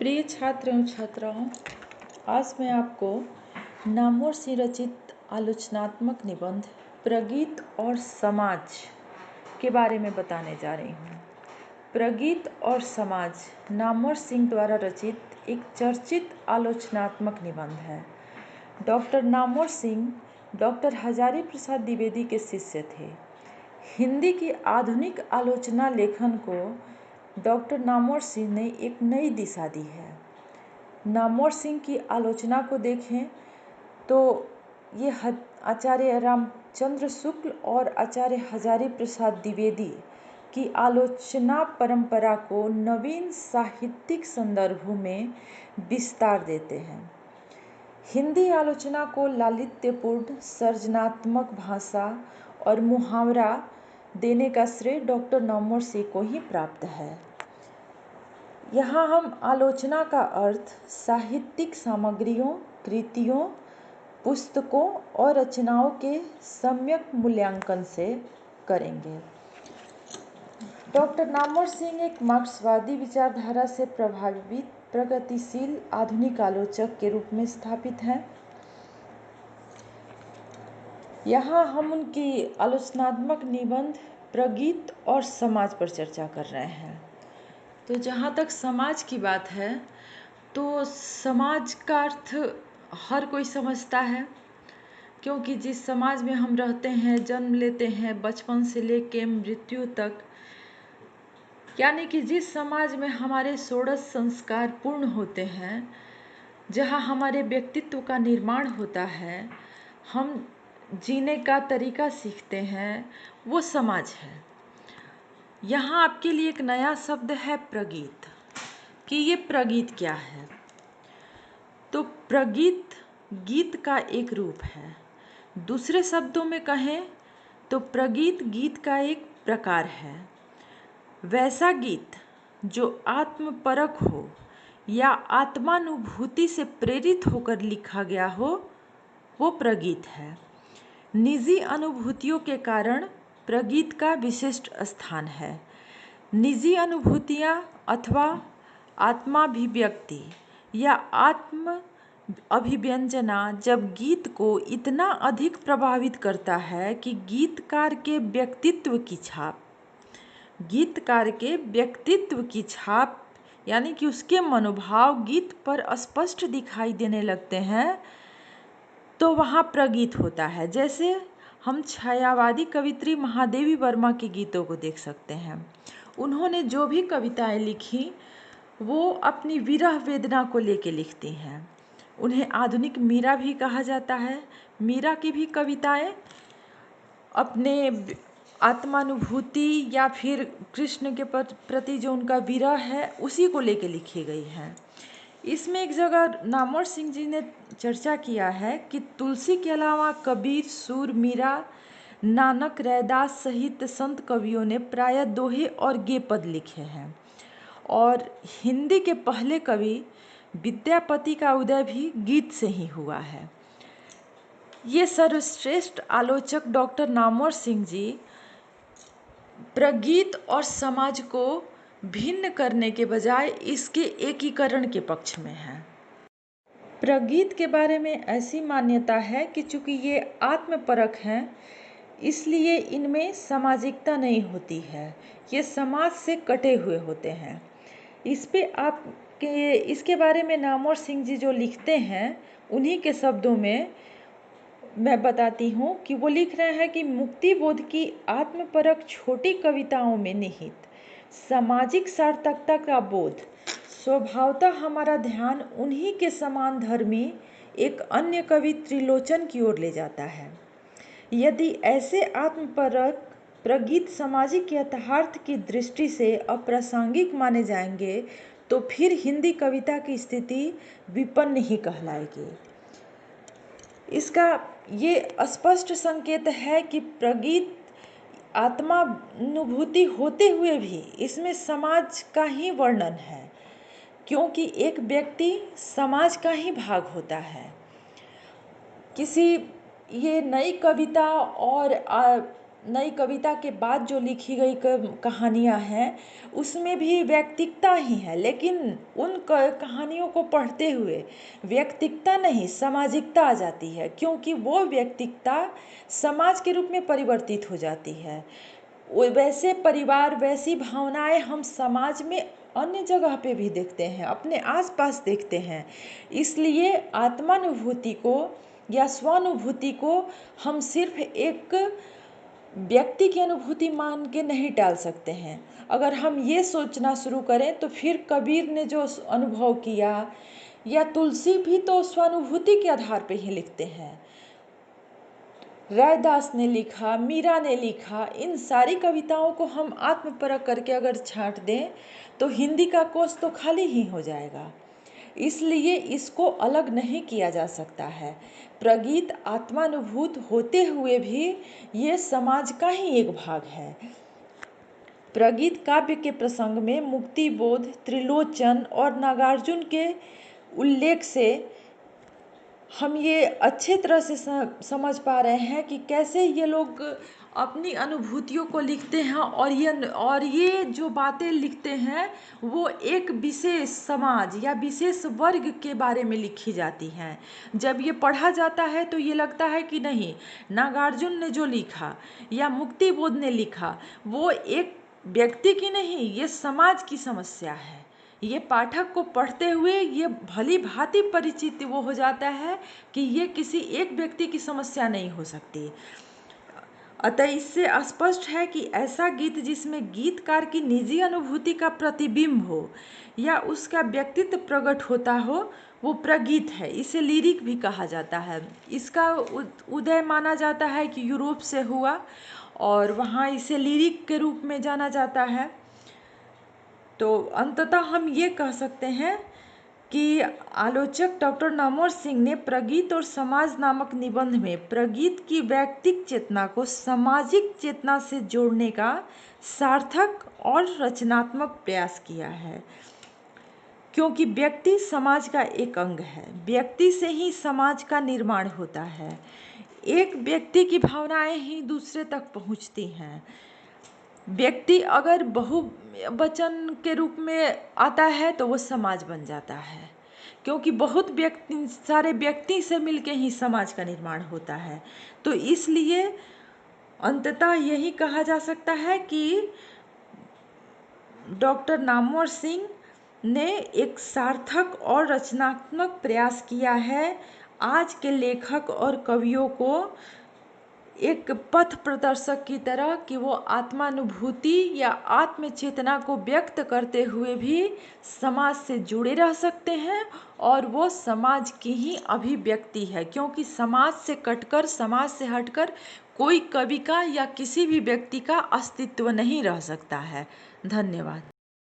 प्रिय छात्र एवं छात्राओं, आज मैं आपको नामवर सिंह रचित आलोचनात्मक निबंध प्रगीत और समाज के बारे में बताने जा रही हूँ। प्रगीत और समाज नामवर सिंह द्वारा रचित एक चर्चित आलोचनात्मक निबंध है। डॉक्टर नामवर सिंह डॉक्टर हजारी प्रसाद द्विवेदी के शिष्य थे। हिंदी की आधुनिक आलोचना लेखन को डॉक्टर नामवर सिंह ने एक नई दिशा दी है। नामवर सिंह की आलोचना को देखें तो ये आचार्य रामचंद्र शुक्ल और आचार्य हजारी प्रसाद द्विवेदी की आलोचना परंपरा को नवीन साहित्यिक संदर्भों में विस्तार देते हैं। हिंदी आलोचना को लालित्यपूर्ण सर्जनात्मक भाषा और मुहावरा देने का श्रेय डॉक्टर नामवर सिंह को ही प्राप्त है। यहाँ हम आलोचना का अर्थ साहित्यिक सामग्रियों, कृतियों, पुस्तकों और रचनाओं के सम्यक मूल्यांकन से करेंगे। डॉक्टर नामवर सिंह एक मार्क्सवादी विचारधारा से प्रभावित प्रगतिशील आधुनिक आलोचक के रूप में स्थापित हैं। यहाँ हम उनकी आलोचनात्मक निबंध प्रगीत और समाज पर चर्चा कर रहे हैं। तो जहाँ तक समाज की बात है तो समाज का अर्थ हर कोई समझता है, क्योंकि जिस समाज में हम रहते हैं, जन्म लेते हैं, बचपन से लेकर मृत्यु तक, यानी कि जिस समाज में हमारे षोडश संस्कार पूर्ण होते हैं, जहाँ हमारे व्यक्तित्व का निर्माण होता है, हम जीने का तरीका सीखते हैं, वो समाज है। यहाँ आपके लिए एक नया शब्द है प्रगीत, कि ये प्रगीत क्या है। तो प्रगीत गीत का एक रूप है। दूसरे शब्दों में कहें तो प्रगीत गीत का एक प्रकार है। वैसा गीत जो आत्मपरक हो या आत्मानुभूति से प्रेरित होकर लिखा गया हो, वो प्रगीत है। निजी अनुभूतियों के कारण प्रगीत का विशिष्ट स्थान है। निजी अनुभूतियाँ अथवा आत्माभिव्यक्ति या आत्म अभिव्यंजना जब गीत को इतना अधिक प्रभावित करता है कि गीतकार के व्यक्तित्व की छाप यानी कि उसके मनोभाव गीत पर स्पष्ट दिखाई देने लगते हैं, तो वहाँ प्रगीत होता है। जैसे हम छायावादी कवित्री महादेवी वर्मा के गीतों को देख सकते हैं। उन्होंने जो भी कविताएं लिखी वो अपनी विरह वेदना को लेके लिखती हैं। उन्हें आधुनिक मीरा भी कहा जाता है। मीरा की भी कविताएं अपने आत्मानुभूति या फिर कृष्ण के प्रति जो उनका विरह है उसी को लेके लिखी गई हैं। इसमें एक जगह नामवर सिंह जी ने चर्चा किया है कि तुलसी के अलावा कबीर, सूर, मीरा, नानक, रैदास सहित संत कवियों ने प्रायः दोहे और गे पद लिखे हैं, और हिंदी के पहले कवि विद्यापति का उदय भी गीत से ही हुआ है। ये सर्वश्रेष्ठ आलोचक डॉक्टर नामवर सिंह जी प्रगीत और समाज को भिन्न करने के बजाय इसके एकीकरण के पक्ष में हैं। प्रगीत के बारे में ऐसी मान्यता है कि चूंकि ये आत्मपरक हैं, इसलिए इनमें सामाजिकता नहीं होती है, ये समाज से कटे हुए होते हैं। इसके बारे में नामवर सिंह जी जो लिखते हैं, उन्हीं के शब्दों में मैं बताती हूँ कि वो लिख रहे हैं कि मुक्ति बोध की आत्मपरक छोटी कविताओं में निहित सामाजिक सार्थकता का बोध स्वभावतः हमारा ध्यान उन्हीं के समान धर्मी एक अन्य कवि त्रिलोचन की ओर ले जाता है। यदि ऐसे आत्मपरक प्रगीत सामाजिक यथार्थ की दृष्टि से अप्रासंगिक माने जाएंगे तो फिर हिंदी कविता की स्थिति विपन्न ही कहलाएगी। इसका ये स्पष्ट संकेत है कि प्रगीत आत्मानुभूति होते हुए भी इसमें समाज का ही वर्णन है, क्योंकि एक व्यक्ति समाज का ही भाग होता है। ये नई कविता और नई कविता के बाद जो लिखी गई कहानियाँ हैं उसमें भी व्यक्तिकता ही है, लेकिन उन कहानियों को पढ़ते हुए व्यक्तिकता नहीं सामाजिकता आ जाती है, क्योंकि वो व्यक्तिकता समाज के रूप में परिवर्तित हो जाती है। वैसे परिवार वैसी भावनाएं हम समाज में अन्य जगह पे भी देखते हैं, अपने आसपास देखते हैं। इसलिए आत्मानुभूति को या स्वानुभूति को हम सिर्फ एक व्यक्ति की अनुभूति मान के नहीं टाल सकते हैं। अगर हम ये सोचना शुरू करें तो फिर कबीर ने जो अनुभव किया या तुलसी भी तो स्वानुभूति के आधार पर ही लिखते हैं। रैदास ने लिखा, मीरा ने लिखा, इन सारी कविताओं को हम आत्मपरख करके अगर छांट दें तो हिंदी का कोश तो खाली ही हो जाएगा। इसलिए इसको अलग नहीं किया जा सकता है। प्रगीत आत्मानुभूत होते हुए भी ये समाज का ही एक भाग है। प्रगीत काव्य के प्रसंग में मुक्तिबोध, त्रिलोचन और नागार्जुन के उल्लेख से हम ये अच्छे तरह से समझ पा रहे हैं कि कैसे ये लोग अपनी अनुभूतियों को लिखते हैं, और ये जो बातें लिखते हैं वो एक विशेष समाज या विशेष वर्ग के बारे में लिखी जाती हैं। जब ये पढ़ा जाता है तो ये लगता है कि नहीं, नागार्जुन ने जो लिखा या मुक्तिबोध ने लिखा वो एक व्यक्ति की नहीं, ये समाज की समस्या है। ये पाठक को पढ़ते हुए ये भली भांति परिचित वो हो जाता है कि ये किसी एक व्यक्ति की समस्या नहीं हो सकती। अतः इससे स्पष्ट है कि ऐसा गीत जिसमें गीतकार की निजी अनुभूति का प्रतिबिंब हो या उसका व्यक्तित्व प्रकट होता हो वो प्रगीत है। इसे लिरिक भी कहा जाता है। इसका उदय माना जाता है कि यूरोप से हुआ और वहाँ इसे लिरिक के रूप में जाना जाता है। तो अंततः हम ये कह सकते हैं कि आलोचक डॉक्टर नामवर सिंह ने प्रगीत और समाज नामक निबंध में प्रगीत की व्यक्तिक चेतना को सामाजिक चेतना से जोड़ने का सार्थक और रचनात्मक प्रयास किया है, क्योंकि व्यक्ति समाज का एक अंग है। व्यक्ति से ही समाज का निर्माण होता है। एक व्यक्ति की भावनाएं ही दूसरे तक पहुंचती हैं। व्यक्ति अगर बहुवचन के रूप में आता है तो वो समाज बन जाता है, क्योंकि बहुत सारे व्यक्ति से मिलके ही समाज का निर्माण होता है। तो इसलिए अंततः यही कहा जा सकता है कि डॉक्टर नामवर सिंह ने एक सार्थक और रचनात्मक प्रयास किया है आज के लेखक और कवियों को एक पथ प्रदर्शक की तरह कि वो आत्मानुभूति या आत्मचेतना को व्यक्त करते हुए भी समाज से जुड़े रह सकते हैं, और वो समाज की ही अभिव्यक्ति है, क्योंकि समाज से कटकर, समाज से हटकर कोई कवि का या किसी भी व्यक्ति का अस्तित्व नहीं रह सकता है। धन्यवाद।